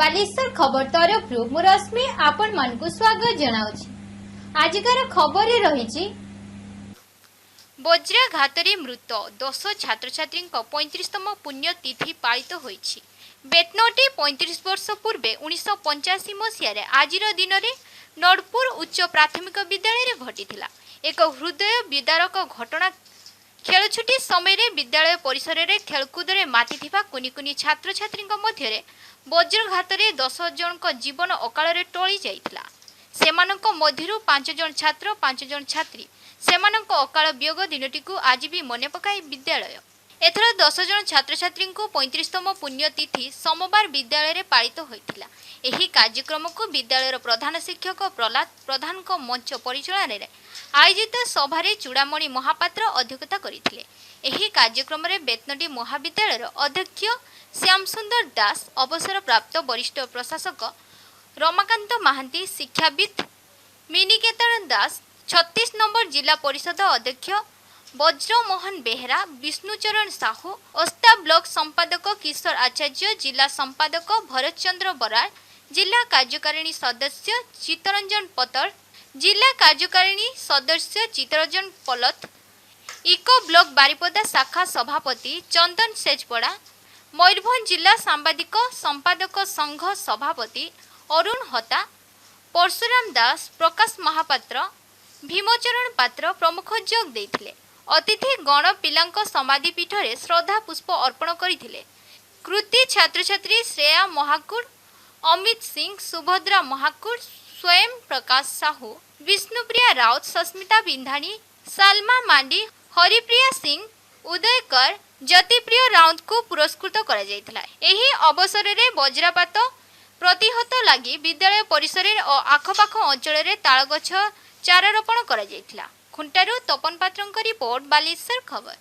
बालेश्वर खबर तरफ मु रश्मि आपण मानकु स्वागत जनाउछि। आजिकार खबर रही वज्राघातरे मृत 10 छात्र छात्री 35तम पुण्यतिथि पालित होइछि। बेतनटी 35 वर्ष पूर्वे 1985 मसीह आज दिन में नड़पुर उच्च प्राथमिक विद्यालय घटिथिला एक हृदय विदारक घटना। खेलछुटी समय विद्यालय परिसर में खेलकूद में माति कुनि कुनि छात्र छात्री मध्य वज्रघात 10 जन जीवन अकाल टली जाइथिला। सेमानक मध्यरु 5 जन छात्र 5 जन छात्री सेमानक अकाल वियोग दिनटी को आज भी मन पकाई विद्यालय। एथर 10 जन छात्र छात्री 35तम पुण्यतिथि सोमवार विद्यालय में पालित होइथिला। एही कार्यक्रम को विद्यालय प्रधान शिक्षक प्रहलाद प्रधान मंच परिचालन आयोजित सभारे चूड़ामणि महापात्र अध्यक्षता करथिले। एही कार्यक्रम में बेतनटी महाविद्यालय अध्यक्ष श्याम सुंदर दास, अवसर प्राप्त वरिष्ठ प्रशासक रमाकांत महांती, शिक्षाविद मिनिकेतन दास, 36 नंबर जिला परिषद अध्यक्ष वज्रमोहन बेहरा, विष्णुचरण साहू, ओस्ता ब्लॉक संपादक किशोर आचार्य, जिला संपादक भरत चंद्र बराड़, जिला कार्यकारिणी सदस्य चित्तरंजन पतर, जिला कार्यकारिणी सदस्य चित्तरंजन पलत, इको ब्लॉक बारिपदा शाखा सभापति चंदन सेजपड़ा, मयूरभंज जिला सांबादिक संपादक संघ सभापति अरुण हता, परशुराम दास, प्रकाश महापात्र, भीमचरण पात्र प्रमुख जोग देथिले। अतिथि गण पिलांक समाधि पीठरे श्रद्धा पुष्प अर्पण करथिले। कृति छात्र छात्री श्रेया महाकुड़, अमित सिंह, सुभद्रा महाकुड़, स्वयं प्रकाश साहू, विष्णुप्रिया राउत, सस्मिता बिंधाणी, सालमा मांडी, हरिप्रिया सिंह, उदयकर, ज्योतिप्रिय राउत को पुरस्कृत करा जायतिला। एही अवसर रे वज्रपात प्रतिहत लगी विद्यालय परिसर और आखपाख अंचल में तालगछ चारारोपण करा जायतिला। खुंटारू तपन पात्रଙ୍କ रिपोर्ट, बालेश्वर खबर।